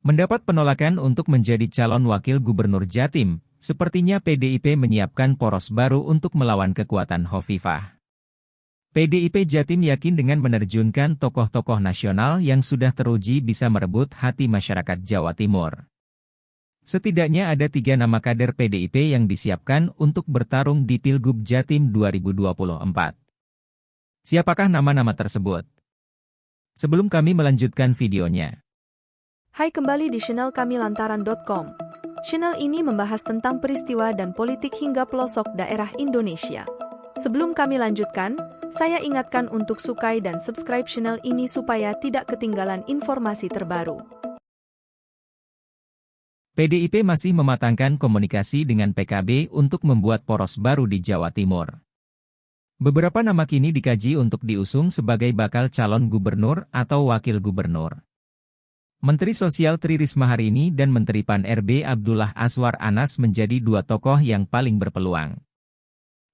Mendapat penolakan untuk menjadi calon wakil gubernur Jatim, sepertinya PDIP menyiapkan poros baru untuk melawan kekuatan Hovifah. PDIP Jatim yakin dengan menerjunkan tokoh-tokoh nasional yang sudah teruji bisa merebut hati masyarakat Jawa Timur. Setidaknya ada 3 nama kader PDIP yang disiapkan untuk bertarung di Pilgub Jatim 2024. Siapakah nama-nama tersebut? Sebelum kami melanjutkan videonya. Hai, kembali di channel kami lantaran.com. Channel ini membahas tentang peristiwa dan politik hingga pelosok daerah Indonesia. Sebelum kami lanjutkan, saya ingatkan untuk sukai dan subscribe channel ini supaya tidak ketinggalan informasi terbaru. PDIP masih mematangkan komunikasi dengan PKB untuk membuat poros baru di Jawa Timur. Beberapa nama kini dikaji untuk diusung sebagai bakal calon gubernur atau wakil gubernur. Menteri Sosial Tri Risma hari ini dan Menteri Pan-RB Abdullah Azwar Anas menjadi 2 tokoh yang paling berpeluang.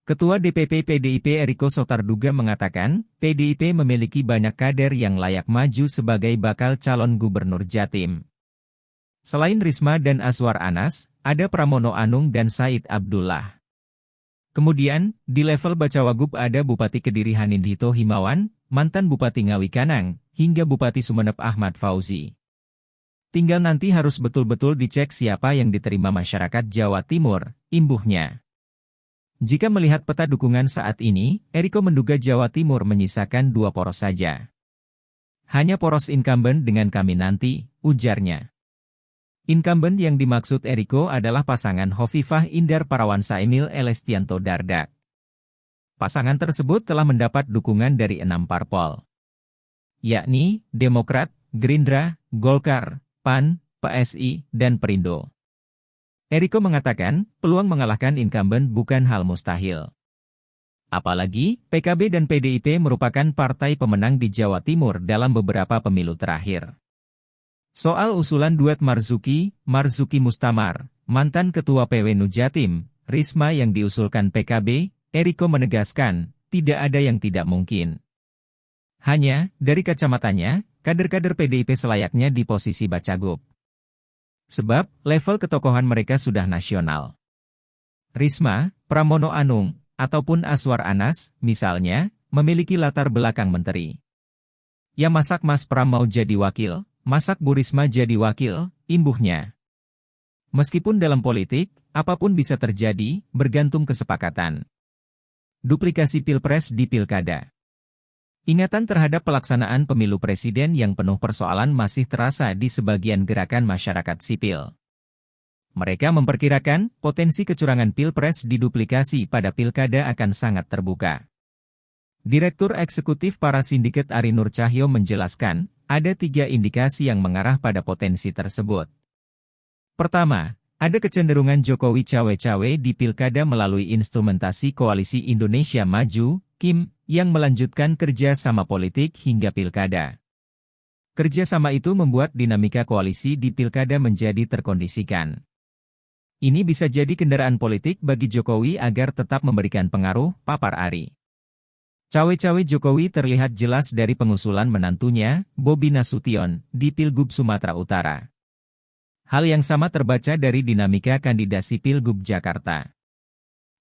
Ketua DPP PDIP Eriko Sotarduga mengatakan, PDIP memiliki banyak kader yang layak maju sebagai bakal calon gubernur Jatim. Selain Risma dan Azwar Anas, ada Pramono Anung dan Said Abdullah. Kemudian, di level Bacawagub ada Bupati Kediri Hanindito Himawan, mantan Bupati Ngawi Kanang, hingga Bupati Sumeneb Ahmad Fauzi. Tinggal nanti harus betul-betul dicek siapa yang diterima masyarakat Jawa Timur, imbuhnya. Jika melihat peta dukungan saat ini, Eriko menduga Jawa Timur menyisakan 2 poros saja. Hanya poros incumbent dengan kami nanti, ujarnya. Incumbent yang dimaksud Eriko adalah pasangan Hovifah Indar Parawansa Emil Elestianto Dardak. Pasangan tersebut telah mendapat dukungan dari 6 parpol, yakni Demokrat, Gerindra, Golkar, PAN, PSI, dan Perindo. Eriko mengatakan, peluang mengalahkan incumbent bukan hal mustahil. Apalagi, PKB dan PDIP merupakan partai pemenang di Jawa Timur dalam beberapa pemilu terakhir. Soal usulan duet Marzuki Mustamar, mantan Ketua PWNU Jatim, Risma yang diusulkan PKB, Eriko menegaskan, tidak ada yang tidak mungkin. Hanya, dari kacamatanya, kader-kader PDIP selayaknya di posisi Bacagub. Sebab, level ketokohan mereka sudah nasional. Risma, Pramono Anung, ataupun Azwar Anas, misalnya, memiliki latar belakang menteri. Ya masak Mas Pram mau jadi wakil, masak Bu Risma jadi wakil, imbuhnya. Meskipun dalam politik, apapun bisa terjadi, bergantung kesepakatan. Duplikasi Pilpres di Pilkada. Ingatan terhadap pelaksanaan pemilu presiden yang penuh persoalan masih terasa di sebagian gerakan masyarakat sipil. Mereka memperkirakan potensi kecurangan Pilpres diduplikasi pada pilkada akan sangat terbuka. Direktur Eksekutif Para Sindiket Ari Nur Cahyo menjelaskan, ada 3 indikasi yang mengarah pada potensi tersebut. Pertama, ada kecenderungan Jokowi cawe-cawe di pilkada melalui instrumentasi Koalisi Indonesia Maju, KIM, yang melanjutkan kerja sama politik hingga pilkada. Kerja sama itu membuat dinamika koalisi di pilkada menjadi terkondisikan. Ini bisa jadi kendaraan politik bagi Jokowi agar tetap memberikan pengaruh, papar Ari. Cawe-cawe Jokowi terlihat jelas dari pengusulan menantunya, Bobi Nasution, di Pilgub Sumatera Utara. Hal yang sama terbaca dari dinamika kandidasi Pilgub Jakarta.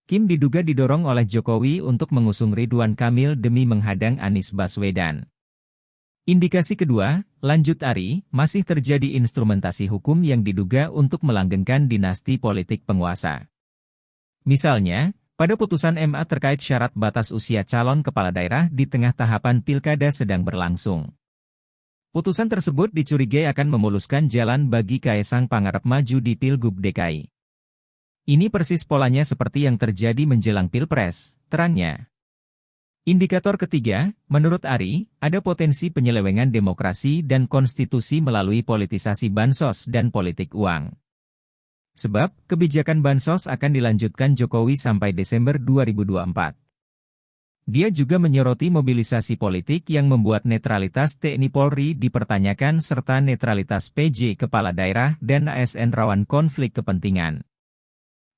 Kim diduga didorong oleh Jokowi untuk mengusung Ridwan Kamil demi menghadang Anies Baswedan. Indikasi kedua, lanjut Ari, masih terjadi instrumentasi hukum yang diduga untuk melanggengkan dinasti politik penguasa. Misalnya, pada putusan MA terkait syarat batas usia calon kepala daerah di tengah tahapan pilkada sedang berlangsung. Putusan tersebut dicurigai akan memuluskan jalan bagi Kaesang Pangarep maju di Pilgub DKI. Ini persis polanya seperti yang terjadi menjelang Pilpres, terangnya. Indikator ketiga, menurut Ari, ada potensi penyelewengan demokrasi dan konstitusi melalui politisasi bansos dan politik uang. Sebab, kebijakan bansos akan dilanjutkan Jokowi sampai Desember 2024. Dia juga menyoroti mobilisasi politik yang membuat netralitas TNI Polri dipertanyakan serta netralitas PJ Kepala Daerah dan ASN rawan konflik kepentingan.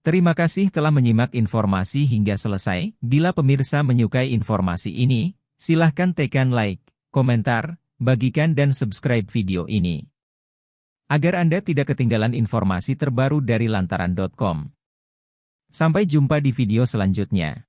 Terima kasih telah menyimak informasi hingga selesai. Bila pemirsa menyukai informasi ini, silahkan tekan like, komentar, bagikan dan subscribe video ini. agar Anda tidak ketinggalan informasi terbaru dari lantaran.com. Sampai jumpa di video selanjutnya.